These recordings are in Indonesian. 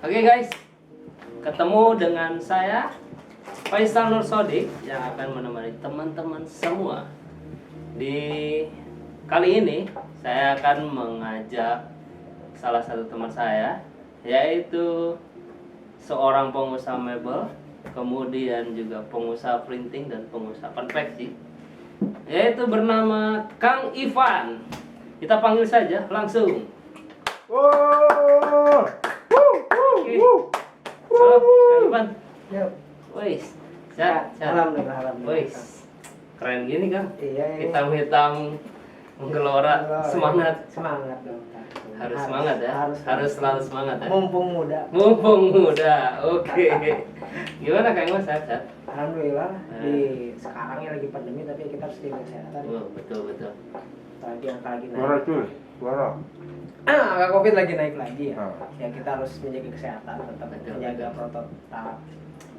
Oke guys, ketemu dengan saya Faisal Nur Sodik yang akan menemani teman-teman semua. Di kali ini saya akan mengajak salah satu teman saya, yaitu seorang pengusaha mebel, kemudian juga pengusaha printing dan pengusaha konveksi, yaitu bernama Kang Ivan. Kita panggil saja langsung. Wow. Halo, Kang Ivan. Ya. Wih, sehat. Alhamdulillah. Wih, keren gini Kang. Iya. Hitam-hitam menggelora, semangat. Semangat dong. Harus semangat ya. Harus selalu semangat ya. Mumpung muda. Mumpung muda. Oke. Gimana Kang Ivan, sehat? Alhamdulillah. Di sekarang ya lagi pandemi tapi kita harus jaga kesehatan. Betul. Lagi angka lagi naik. Suara cuy, suara. Angka Covid lagi naik lagi ya. Ah. Ya kita harus menjaga kesehatan, tetap Betul. menjaga protokol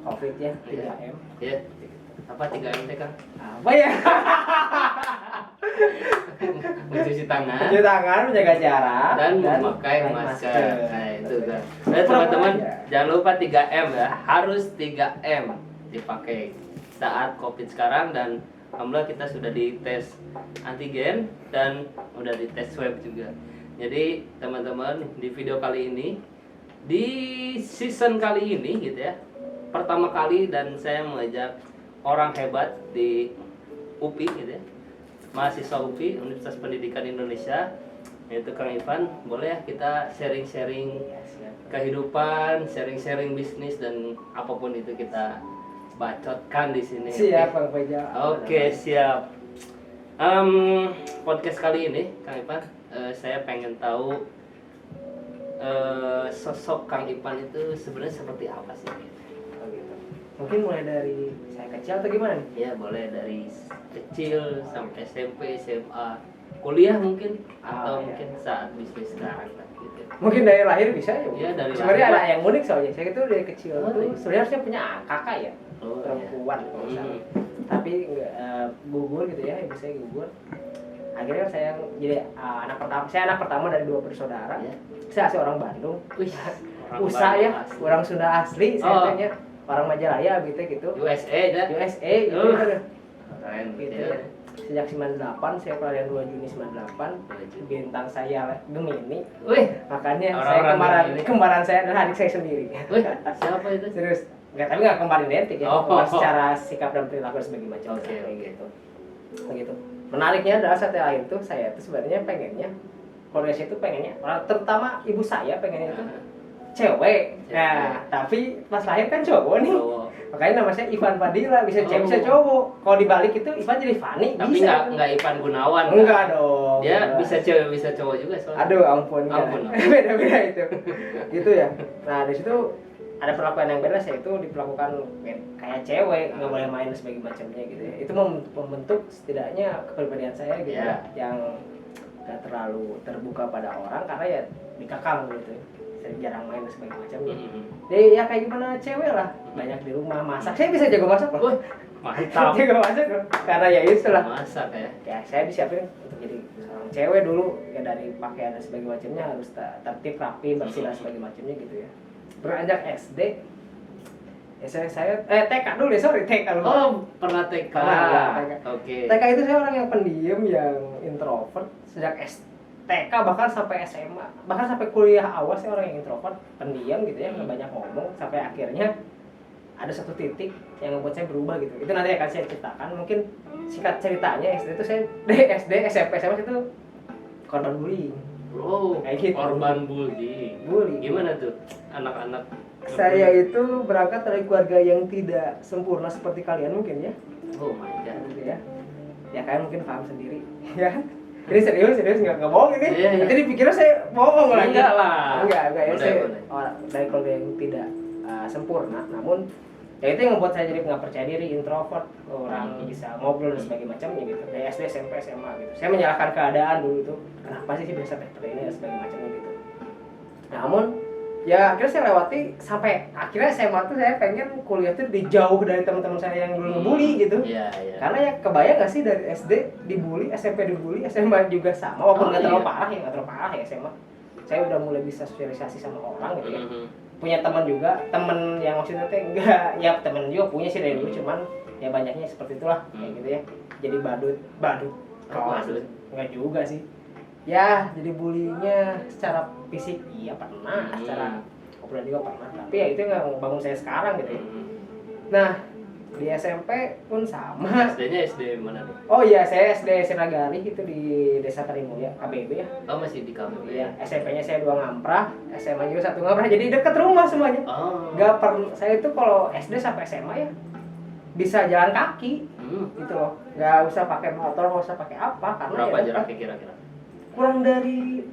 Covid ya, 3M. Ya. Apa 3M teh Kang? Apa ya? Mencuci tangan Cuci tangan, menjaga jarak dan memakai masker. Nah, itu kan. Nah, teman-teman, jangan lupa 3M ya. Harus 3M dipakai saat Covid sekarang, dan alhamdulillah kita sudah dites antigen dan udah dites swab juga. Jadi, teman-teman, di video kali ini, di season kali ini gitu ya. Pertama kali dan saya mengajak orang hebat di UPI gitu ya. Mahasiswa UPI, Universitas Pendidikan Indonesia, yaitu Kang Ivan. Boleh ya kita sharing-sharing kehidupan, sharing-sharing bisnis, dan apapun itu kita bacotkan di sini. Siap, Bang Faisal. Oke, siap. Podcast kali ini, Kang Ivan, saya pengen tahu sosok Kang Ivan itu sebenarnya seperti apa sih? Oh, gitu. Mungkin mulai dari saya kecil atau gimana nih? Ya, boleh dari kecil sampai SMP, SMA, kuliah mungkin, atau iya. mungkin saat bisnis sekarang lah gitu. Mungkin dari lahir bisa ya. Iya, dari sebenarnya lahir. ada yang unik soalnya. Saya itu dari kecil Oh, tuh iya. sebenarnya harusnya punya kakak ya, Oh, perempuan kalau nggak salah. Hmm. Tapi nggak gugur gitu ya, ibu saya gugur. Akhirnya saya jadi anak pertama. Saya anak pertama dari 2 bersaudara. Iya. Saya asli orang Bandung. Wih, Usaha Bandung ya, asli. orang Sunda asli. Oh. Saya tanya orang Majalaya gitu. USA dah. USA gitu. Oh. Kan. Keren Gitu ya. ya. Sejak 98 saya pelarian 2 Juni 98. Bintang saya Gemini. Wih, Makanya Orang-orang saya Gemini. kembaran saya adalah adik saya sendiri. wih, siapa itu? Serius. Tapi nggak kembar identik ya. Oh. Kembar secara sikap dan perilaku dan sebagainya macam. Oke, Kayak oke. gitu. Begitu. Menariknya adalah saat lahir itu saya itu sebenarnya pengennya keluarga saya itu pengennya, terutama ibu saya pengennya itu cewek. Nah, tapi pas lahir kan cowok nih. Cowok. Makanya nama saya Ivan Fadila, bisa cewek Oh. bisa cowok. Kalau dibalik itu Ivan jadi Fani, Tapi bisa. nggak Ivan Gunawan. kan? Enggak dong. Dia Enggak. bisa cewek bisa cowok juga soalnya. Aduh, ampun. Ampun. Beda-beda itu. Gitu ya. Nah, di situ ada perlakuan yang beda, saya itu diperlakukan kayak cewek, nggak boleh main dan sebagainya macamnya gitu ya. Itu membentuk setidaknya kepribadian saya gitu Yeah. yang nggak terlalu terbuka pada orang karena ya dikekang gitu. Saya jarang main dan sebagainya macamnya. Mm-mm. Jadi ya kayak gimana cewek lah, banyak di rumah masak. Saya bisa jago masak loh. Wih, mantap. Jago masak loh. Karena ya itulah. Masak ya. Ya saya disiapin untuk jadi seorang cewek dulu ya, dari pakaian dan sebagainya macamnya harus tertib, rapi, bersih dan sebagainya macamnya gitu ya. Beranjak SD ya saya TK dulu ya, sorry TK dulu. Oh, pernah TK. Pernah, ya, TK. Oke. TK itu saya orang yang pendiam, yang introvert sejak TK bahkan sampai SMA, bahkan sampai kuliah awal saya orang yang introvert, pendiam gitu ya, nggak banyak ngomong, sampai akhirnya ada satu titik yang membuat saya berubah gitu. Itu nanti akan saya ceritakan. Mungkin singkat ceritanya SD itu saya dari SD, SMP, SMA itu korban bullying. Oh, Kayak gitu. korban bullying. Bullying. Gimana tuh anak-anak? Saya itu berangkat dari keluarga yang tidak sempurna seperti kalian mungkin ya. Oh my god. Gitu ya. Ya kalian mungkin paham sendiri ya. Ini serius nggak bohong ini. Iya. Nanti dipikirnya saya bohong lagi. Enggak lah. Enggak ya. Boleh, Saya boleh. orang dari keluarga yang tidak sempurna. Namun ya itu yang membuat saya jadi nggak percaya diri, introvert, orang bisa ngobrol dan sebagainya macamnya gitu. Dari SD, SMP, SMA gitu. Saya menyalahkan keadaan dulu itu. Kenapa sih bisa seperti ini dan sebagainya macamnya gitu. Namun ya akhirnya saya lewati sampai akhirnya SMA tuh saya pengen kuliah tuh dijauh dari teman-teman saya yang dulu ngebully gitu. Iya, iya. Karena ya kebayang gak sih dari SD dibully, SMP dibully, SMA juga sama, walaupun nggak terlalu iya. parah ya, nggak terlalu parah ya SMA. Saya udah mulai bisa sosialisasi sama orang gitu ya. Mhm. punya teman juga, temen yang maksudnya teh enggak, ya temen juga punya sih dari dulu, cuman ya banyaknya seperti itulah kayak gitu ya. Jadi badut kelas enggak juga sih. Ya, jadi bulinya secara fisik iya pernah, secara obrolan juga pernah. Tapi ya itu nggak bangun saya sekarang gitu ya. Nah, di SMP pun sama. SD-nya SD mana nih? Oh iya, saya SD Sinagali itu di Desa Karimulya, KBB ya. Oh masih di kamu Iya, SMP-nya saya 2 Ngamprah, SMA juga 1 Ngamprah, jadi dekat rumah semuanya. Oh. Nggak perlu, saya itu kalau SD sampai SMA ya bisa jalan kaki, gitu loh. Nggak usah pakai motor, nggak usah pakai apa, karena Berapa ya jaraknya kira-kira? kurang dari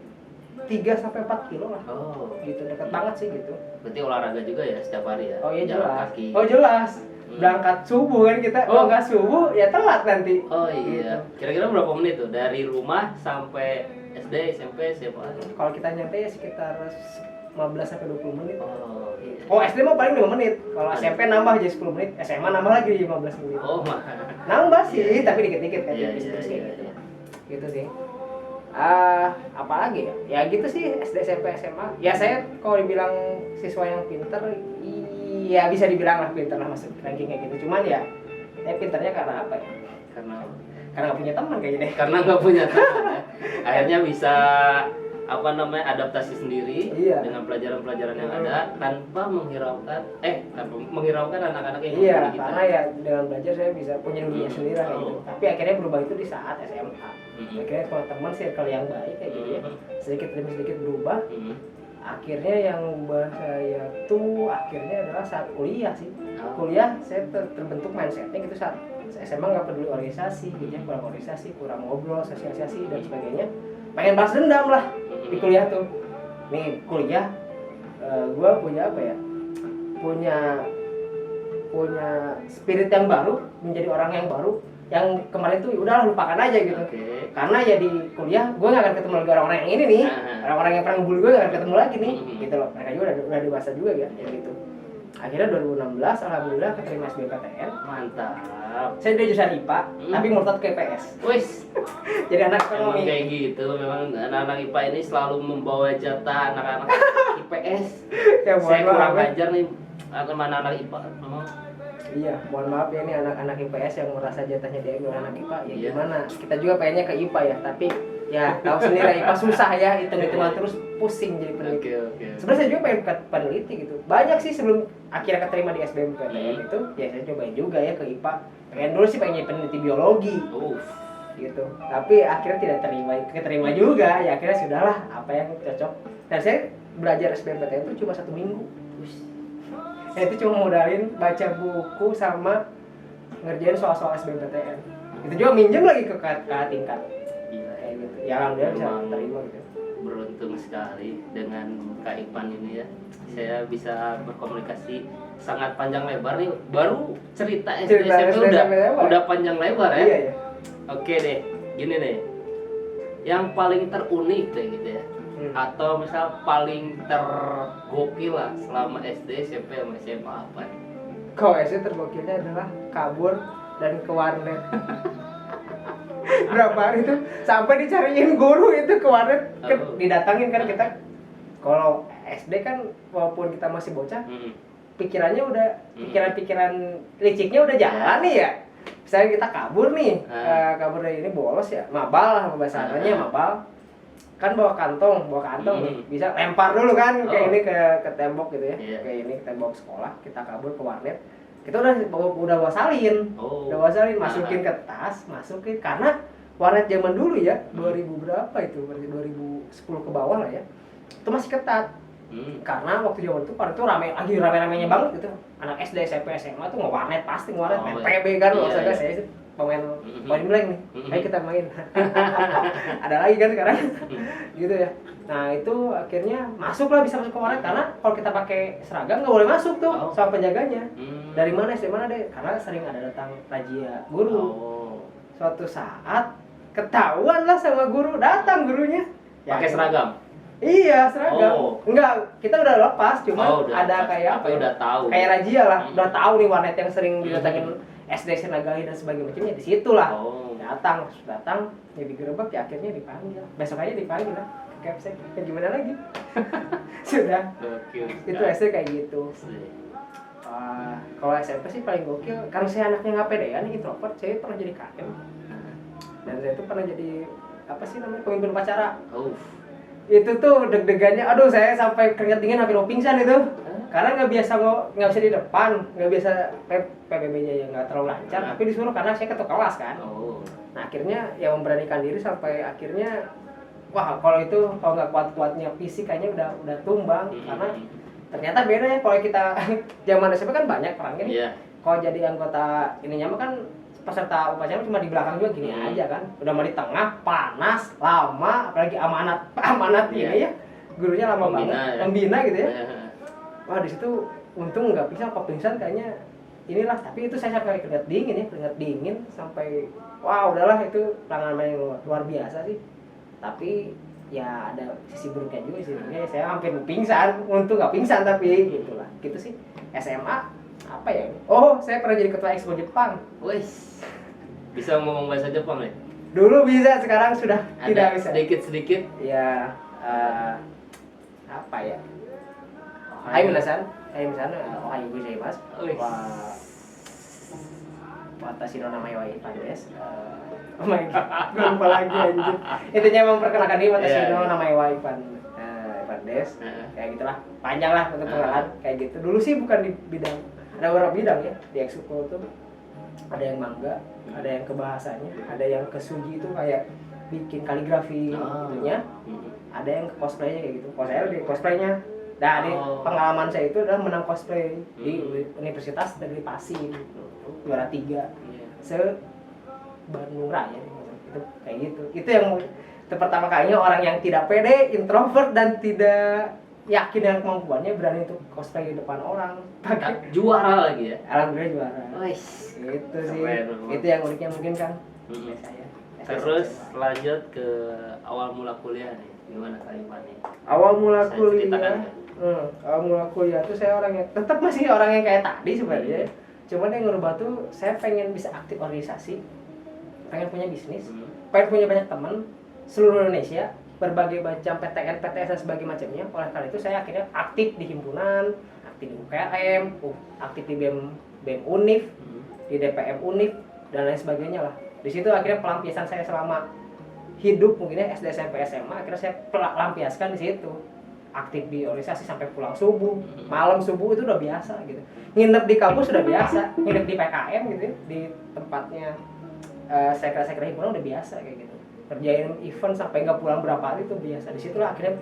3 sampai 4 kilo lah. Oh. Gitu, dekat banget sih gitu. Berarti olahraga juga ya setiap hari ya? Oh iya Jalan jelas. kaki. Oh jelas. Berangkat subuh kan kita, kalau nggak subuh ya telat nanti. Oh iya. Kira-kira berapa menit tuh dari rumah sampai SD, SMP, SMA? Kalau kita nyampe ya sekitar 15 sampai 20 menit. Oh iya. Oh SD mah paling 5 menit. Kalau SMP nambah jadi 10 menit, SMA nambah lagi 15 menit. Oh mah. Nambah sih, tapi dikit-dikit kan Iya, tipis-tipis iya, kayak gitu. iya. Gitu sih. Apalagi ya? Ya gitu sih SD, SMP, SMA. Ya saya kalau dibilang siswa yang pinter, iya bisa dibilang lah pinter lah masuk ranking kayak gitu. Cuman ya pinternya karena apa ya? Karena Nggak punya teman kayaknya deh. karena nggak punya teman ya. Akhirnya bisa apa namanya adaptasi sendiri Iya. dengan pelajaran-pelajaran yang ada tanpa menghiraukan anak-anak yang Iya, membuli kita. karena ya dengan belajar saya bisa punya dunia sendiri lah kayak gitu. Oh. Tapi akhirnya berubah itu di saat SMA. Akhirnya kalau teman circle yang baik kayak gitu ya, sedikit demi sedikit berubah. Akhirnya yang ubah saya tuh akhirnya adalah saat kuliah sih. Kuliah saya terbentuk mindsetnya gitu saat SMA nggak peduli organisasi, gitu ya, kurang organisasi, kurang ngobrol, sosialisasi dan sebagainya. Pengen balas dendam lah di kuliah tuh. Nih kuliah, gue punya apa ya? Punya spirit yang baru, menjadi orang yang baru. Yang kemarin tuh udahlah lupakan aja gitu. Oke. Karena ya di kuliah gue nggak akan ketemu lagi orang-orang yang ini nih, orang-orang yang pernah ngebully gue nggak akan ketemu lagi nih, gitu loh. Mereka juga udah dewasa juga ya, gitu. Akhirnya 2016 alhamdulillah keterima SBMPTN. Mantap. Saya dari jurusan IPA, tapi murtad ke IPS. Wis. Jadi anak Memang ekonomi. kayak gitu, memang anak-anak IPA ini selalu membawa jatah anak-anak IPS. Ya, Saya mohon kurang maaf ya. ajar nih anak-anak IPA memang. Iya, mohon maaf ya ini anak-anak IPS yang merasa jatahnya diambil anak IPA. Ya Iya. gimana? Kita juga pengennya ke IPA ya, tapi ya tahu sendiri IPA susah ya, hitung-hitungan terus pusing jadi peneliti. Oke. Sebenarnya saya juga pengen ke peneliti gitu. Banyak sih sebelum akhirnya keterima di SBMPTN itu, ya saya cobain juga ya ke IPA. Pengen dulu sih pengen jadi peneliti biologi gitu. Tapi akhirnya tidak keterima juga. Ya akhirnya sudahlah apa yang cocok. Dan saya belajar SBMPTN itu cuma 1 minggu. Saya itu cuma modalin baca buku sama ngerjain soal-soal SBMPTN. Itu juga minjem lagi ke tingkat. Gila. Kayak gitu. Ya alhamdulillah bisa Memang terima gitu. Beruntung sekali dengan Kak Ipan ini ya. Saya bisa berkomunikasi sangat panjang lebar nih. Baru cerita SD SMP udah panjang lebar ya. Iya, iya. Oke deh, gini deh. Yang paling terunik deh gitu ya. Atau misal paling tergokil lah selama SD, SMP, sama SMA apa? Kalau SD tergokilnya adalah kabur dan ke warnet. Berapa hari itu sampai dicariin guru itu ke warnet, didatangin kan kita. Kalau SD kan walaupun kita masih bocah, pikirannya udah pikiran liciknya udah jalan nih ya. Misalnya kita kabur nih, kabur dari ini bolos ya, mabal lah bahasa anaknya mabal. Kan bawa kantong nih, bisa lempar dulu kan kayak ini ke tembok gitu ya, kayak ini ke tembok sekolah, kita kabur ke warnet. Kita udah bawa salin, masukin ke tas, karena warnet zaman dulu ya, 2000 berapa itu, 2010 ke bawah lah ya, itu masih ketat. Karena waktu zaman itu warnet tuh rame-ramenya banget gitu, anak SD, SMP, SMA tuh nge-warnet pasti main PB kan, maksudnya saya pemain blank nih, ayo kita main. Ada lagi kan sekarang, gitu ya. Nah itu akhirnya bisa masuk ke warnet karena kalau kita pakai seragam nggak boleh masuk tuh sama penjaganya. Dari mana SD mana deh, karena sering ada datang razia guru. Suatu saat ketahuan lah sama guru, datang gurunya. Pakai seragam. Iya seragam. Enggak, kita udah lepas, cuma ada kayak apa? Udah tahu. Kayak razia lah, udah tahu nih warnet yang sering didatangin. SD Sinagali dan sebagainya di situ lah. Datang ya digerebek ya akhirnya dipanggil. Besok aja dipanggil lah ke Capsek. Gimana lagi? Sudah. Gokil Itu sekali. SD kayak gitu. Kalau SMP sih paling gokil karena saya anaknya nggak pedean, introvert. Saya pernah jadi KM dan saya tuh pernah jadi apa sih namanya, pemimpin upacara. Itu tuh deg-degannya, aduh saya sampai keringat dingin hampir mau pingsan itu. Karena nggak bisa di depan, nggak biasa PBB-nya yang nggak terlalu lancar, tapi disuruh karena saya ketua kelas kan. Nah akhirnya ya memberanikan diri sampai akhirnya, wah kalau nggak kuat-kuatnya fisik kayaknya udah tumbang. Karena ternyata beda ya kalau kita zaman SMP kan banyak orangnya nih. Iya. Kalau jadi anggota ininya mah kan peserta upacara cuma di belakang juga gini aja kan. Udah mau di tengah panas, lama, apalagi amanat Iya. ini ya. Gurunya lama Pembina, banget, ya. pembina gitu ya. Iya. Wah di situ untung nggak pingsan, kok pingsan kayaknya inilah. Tapi itu saya sampai keringat dingin sampai wah udahlah, itu pengalaman yang luar biasa sih. Tapi ya ada sisi buruknya juga sih. Saya hampir pingsan, untung nggak pingsan tapi gitulah. Gitu sih. SMA apa ya? Oh saya pernah jadi ketua Expo Jepang. Wes. Bisa ngomong bahasa Jepang ya? Dulu bisa, sekarang sudah tidak bisa. Sedikit-sedikit. Ya apa ya? Hai minasan, ohayou gozaimasu. Watashi no namae wa Ivan desu. Oh my god, gue lupa lagi anjir. Intinya memperkenalkan diri, watashi no namae wa Ivan desu. Kayak gitulah, panjang lah untuk pengenalan kayak gitu. Dulu sih bukan di bidang, ada beberapa bidang ya di Expo tuh. Ada yang manga, ada yang ke bahasanya, ada yang ke sugi itu kayak bikin kaligrafi itunya. Ada yang ke cosplaynya kayak gitu. Kalau saya di cosplaynya. Nah, pengalaman saya itu adalah menang cosplay di Universitas Negeri Pasir, juara 3 se Bandung Raya itu kayak gitu. Itu yang pertama kalinya orang yang tidak pede, introvert dan tidak yakin dengan kemampuannya berani untuk cosplay di depan orang. Juara lagi ya? Alhamdulillah juara. Itu sih. Itu yang uniknya mungkin kan. Saya. Terus lanjut ke awal mula kuliah nih. Gimana Kak Ivan nih? Awal mula kuliah tuh saya orang yang tetap masih orang yang kayak tadi sebenarnya. Cuman yang ngerubah tuh saya pengen bisa aktif organisasi, pengen punya bisnis, pengen punya banyak teman seluruh Indonesia, berbagai macam PTN, PTS dan sebagainya macamnya. Oleh karena itu saya akhirnya aktif di himpunan, aktif di UKM, aktif di BEM Univ, di DPM Univ dan lain sebagainya lah. Di situ akhirnya pelampiasan saya selama hidup mungkin ya SD, SMP, SMA, akhirnya saya pelampiaskan di situ. Aktif di organisasi sampai pulang subuh, malam subuh itu udah biasa gitu. Nginep di kampus sudah biasa, nginep di PKM gitu ya, di tempatnya sekre-sekre himpunan udah biasa kayak gitu. Kerjain event sampai nggak pulang berapa hari itu biasa. Di situlah akhirnya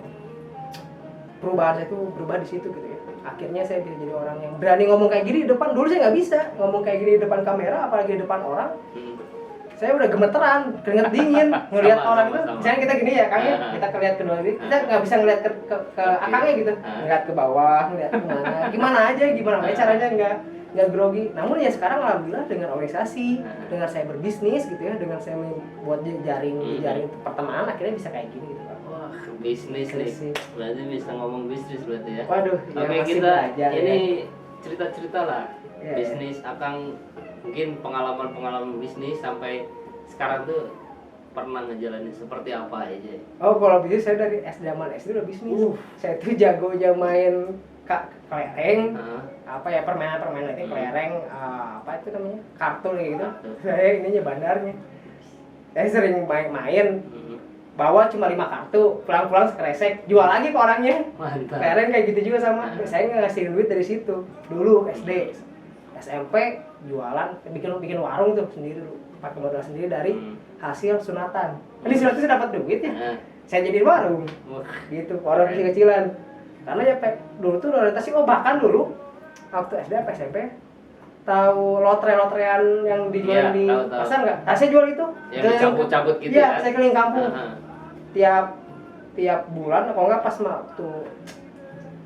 perubahan saya itu berubah di situ gitu ya. Akhirnya saya bisa jadi orang yang berani ngomong kayak gini di depan. Dulu saya nggak bisa ngomong kayak gini di depan kamera, apalagi di depan orang. Saya udah gemeteran, keringet dingin ngelihat orang itu. Misalnya kita gini ya, Kang ya, kita ngelihat kedua diri, kita nggak bisa ngelihat ke akangnya gitu, ngelihat ke bawah, ngelihat ke mana, gimana caranya nggak grogi. Namun ya sekarang alhamdulillah dengan organisasi, dengan saya berbisnis gitu ya, dengan saya buat jaring pertemanan, akhirnya bisa kayak gini gitu. Wah, bisnis nih. Berarti bisa ngomong bisnis berarti ya. Waduh, oke, ya kita belajar, ini cerita-cerita lah. Ya, bisnis Akang, mungkin pengalaman bisnis sampai sekarang tuh pernah ngejalanin seperti apa aja? Oh, kalau bisnis saya dari zaman SD udah bisnis. Saya tuh jagonya main kelereng, apa ya, permainan itu kelereng, apa itu namanya, kartu gitu. Saya ininya bandarnya. Saya sering main, bawa cuma 5 kartu, pulang-pulang sekresek, jual lagi ke orangnya. Mantap. Kelereng kayak gitu juga sama. Saya ngasih duit dari situ. Dulu SD, SMP jualan, bikin warung tuh sendiri dulu, pakai modal sendiri dari hasil sunatan. Ini sunatan saya dapat duit ya, saya jadi warung, gitu, warung kecil-kecilan. Karena ya dulu tuh orientasi, bahkan dulu waktu SD apa SMP, tahu lotre-lotrean yang dijual di pasar nggak? Nah, saya jual itu. Yang dicabut-cabut gitu ya? Saya keliling kampung. Tiap bulan, kalau nggak pas waktu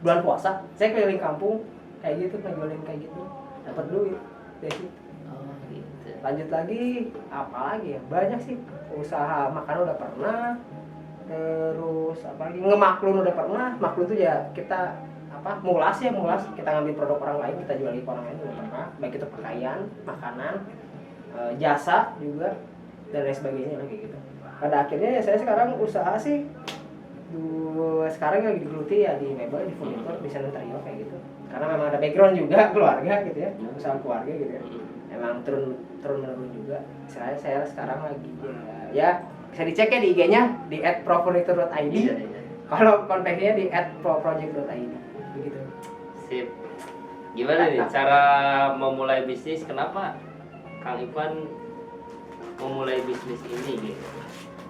bulan puasa, saya keliling kampung kayak gitu, ngejualin kayak gitu. Dapat duit dari situ. Gitu. Lanjut lagi, apa lagi ya? Banyak sih. Usaha makan udah pernah. Terus apa lagi? Ngemaklun udah pernah. Maklun tuh ya kita mulas kita ngambil produk orang lain, kita jual ke orang lain udah pernah. Baik itu pakaian, makanan, jasa juga dan lain sebagainya lagi gitu. Pada akhirnya ya saya sekarang usaha sih sekarang lagi digeluti ya di mebel, di furnitur, desain interior kayak gitu. Karena memang ada background juga keluarga gitu ya, usaha keluarga gitu ya. Emang turun menurun juga. Saya sekarang lagi ya bisa dicek ya di IG-nya di @profurniture.id. Iya. Kalau kontaknya di @proproject.id begitu. Sip. Gimana nih cara memulai bisnis? Kenapa Kang Ivan memulai bisnis ini gitu?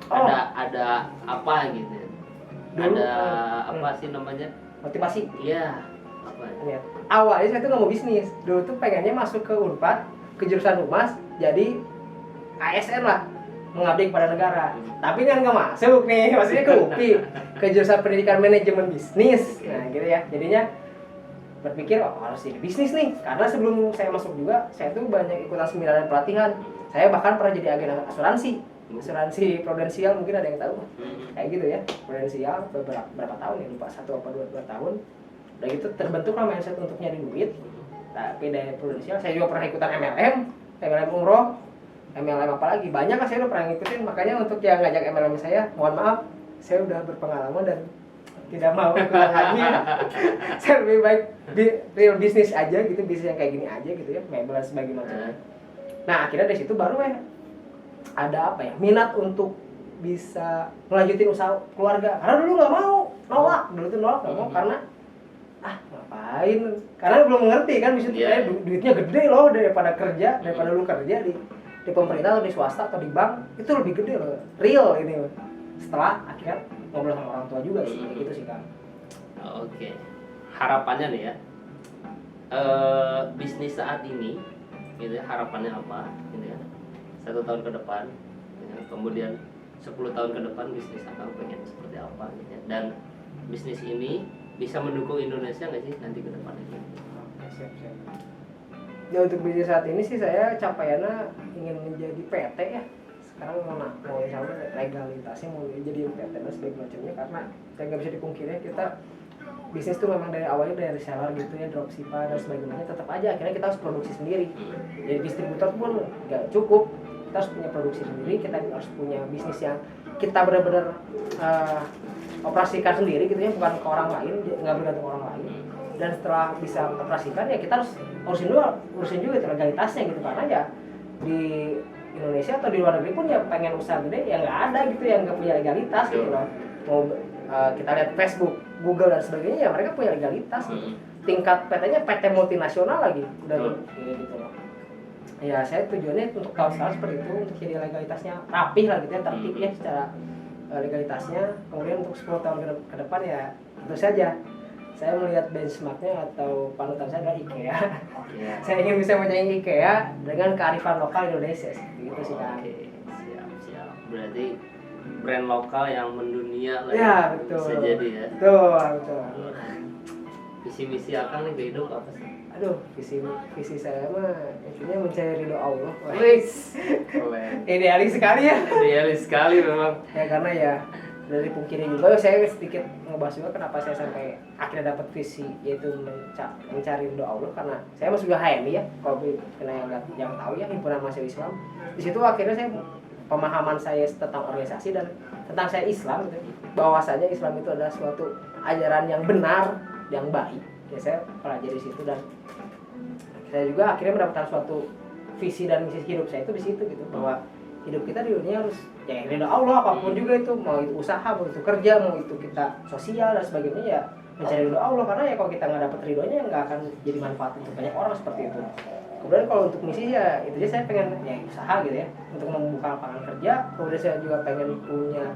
Ada apa gitu? Dulu, Ada apa sih namanya? Motivasi. Iya. Apa? Ya. Awalnya saya tuh nggak mau bisnis. Dulu tuh pengennya masuk ke Unpad, ke jurusan Humas, jadi ASN lah, mengabdi kepada negara. Tapi kan nggak masuk nih, maksudnya ke UPI, ke jurusan Pendidikan Manajemen Bisnis. Nah gitu ya, jadinya berpikir harus jadi bisnis nih. Karena sebelum saya masuk juga, saya tuh banyak ikutan seminar dan pelatihan. Saya bahkan pernah jadi agen asuransi prudensial, mungkin ada yang tahu. Kayak gitu ya, prudensial berapa tahun ya, lupa 1 apa 2 tahun. Udah gitu terbentuklah mindset untuk nyari duit. Tapi dari prudensial saya juga pernah ikutan MLM umroh, MLM apalagi banyak kan saya udah pernah ngikutin. Makanya untuk yang ngajak MLM saya, mohon maaf, saya udah berpengalaman dan tidak mau ulang lagi. Saya lebih baik real bisnis aja gitu, bisnis yang kayak gini aja gitu ya, mebel dan sebagainya macamnya. Nah akhirnya dari situ baru ada apa ya, minat untuk bisa melanjutin usaha keluarga. Karena dulu nggak mau, nolak nggak mau karena ngapain? Karena belum mengerti kan, bisa duitnya gede loh daripada lu kerja di pemerintah atau di swasta atau di bank, itu lebih gede loh, real ini. Setelah akhirnya ngobrol sama orang tua juga sih, gitu sih kan. Oke. Harapannya nih ya, bisnis saat ini, gitu ya, harapannya apa? Gitu ya, 1 tahun ke depan, ya, kemudian 10 tahun ke depan bisnis Akang pengen seperti apa? Gitu ya. Dan bisnis ini bisa mendukung Indonesia nggak sih nanti ke depannya? Siap. Ya untuk bisnis saat ini sih saya capaiannya ingin menjadi PT ya. Sekarang mau sama legalitasnya mau jadi PT dan sebagainya macamnya, karena saya nggak bisa dipungkiri kita bisnis tuh memang dari awalnya dari reseller gitu ya, dropshipper dan sebagainya, tetap aja akhirnya kita harus produksi sendiri. Jadi distributor pun nggak cukup, kita harus punya produksi sendiri, kita harus punya bisnis yang kita benar-benar operasikan sendiri gitu ya, bukan ke orang lain, nggak bergantung orang lain. Dan setelah bisa operasikan ya kita harus urusin juga legalitasnya gitu, karena ya di Indonesia atau di luar negeri pun ya pengen usaha gede ya nggak ada gitu yang nggak punya legalitas gitu loh. Mau kita lihat Facebook, Google dan sebagainya ya mereka punya legalitas gitu. Tingkat PT-nya PT multinasional lagi udah gitu loh. Ya saya tujuannya untuk tahun sekarang seperti itu, untuk jadi legalitasnya rapih lah gitu ya, tertib ya secara legalitasnya. Kemudian untuk 10 tahun ke depan ya tentu saja saya melihat benchmarknya atau panutan saya adalah IKEA. Saya ingin bisa menyaingi IKEA dengan kearifan lokal Indonesia gitu sih kan. Siap. Berarti brand lokal yang mendunia lah ya, betul. Bisa jadi ya. Betul. Visi misi Akang nih hidup apa sih? Aduh, visi saya mah intinya mencari ridho Allah. Wis. Idealis sekali ya. Idealis sekali memang. Ya karena ya dari pungkiri juga saya sedikit ngebahas juga kenapa saya sampai akhirnya dapat visi, yaitu mencari ridho Allah, karena saya masuk juga HMI ya, kalau kena yang tahu ya, himpunan mahasiswa Islam. Di situ akhirnya saya pemahaman saya tentang organisasi dan tentang saya Islam gitu, bahwasanya Islam itu adalah suatu ajaran yang benar, yang baik. Ya saya pelajari di situ dan saya juga akhirnya mendapatkan suatu visi dan misi hidup saya itu di situ gitu, bahwa hidup kita di dunia harus ya ridho Allah apapun juga itu, mau itu usaha, mau itu kerja, mau itu kita sosial dan sebagainya, ya mencari ridho Allah, karena ya kalau kita nggak dapat ridhonya nggak akan jadi manfaat untuk banyak orang seperti itu. Kemudian kalau untuk misi ya itu aja, saya pengen ya usaha gitu ya untuk membuka lapangan kerja. Kemudian saya juga pengen punya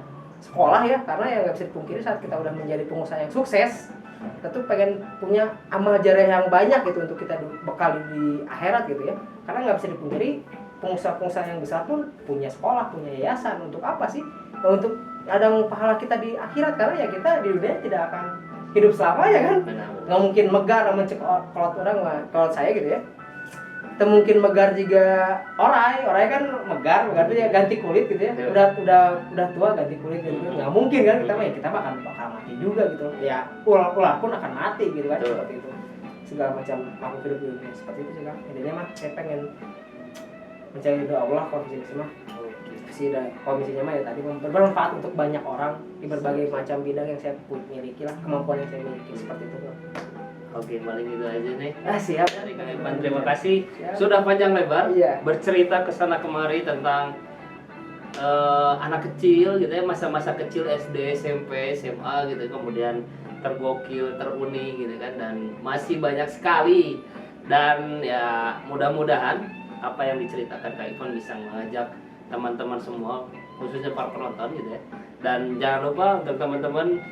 sekolah ya, karena ya nggak bisa dipungkiri saat kita udah menjadi pengusaha yang sukses, kita tuh pengen punya amal jariah yang banyak gitu untuk kita bekali di akhirat gitu ya. Karena nggak bisa dipungkiri pengusaha-pengusaha yang besar pun punya sekolah, punya yayasan. Untuk apa sih? Untuk ada pahala kita di akhirat, karena ya kita di dunia tidak akan hidup selamanya kan. Nggak mungkin megar kalau orang mah, kalau saya gitu ya, kita mungkin megar juga orai kan megar itu ya ganti kulit gitu ya, udah tua ganti kulit gitu, nggak mungkin kan kita mah, ya kita bakal mati juga gitu ya, ular pun akan mati gitu kan. Seperti itu segala macam makhluk hidup di dunia seperti itu sih kan. Intinya mah saya pengen mencari doa Allah kalau di sini mah komisinya mah ya tadi bermanfaat untuk banyak orang di berbagai macam bidang yang saya miliki lah, kemampuan yang saya miliki seperti itu. Oke, paling itu aja nih. Siap. Dari Kang Evan, terima kasih. Siap. Sudah panjang lebar Iya. bercerita kesana kemari tentang anak kecil gitu ya, masa-masa kecil SD, SMP, SMA gitu, kemudian tergokil, teruni gitu kan, dan masih banyak sekali. Dan ya mudah-mudahan apa yang diceritakan Kak Ivan bisa mengajak teman-teman semua, khususnya para penonton gitu ya. Dan jangan lupa untuk teman-teman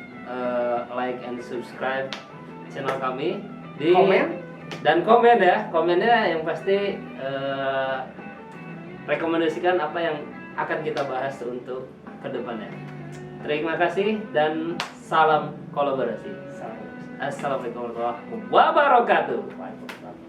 like and subscribe channel kami, di Komen. dan komen ya, komennya yang pasti rekomendasikan apa yang akan kita bahas untuk kedepannya. Terima kasih dan salam kolaborasi. Assalamualaikum warahmatullahi wabarakatuh. Waalaikumsalam.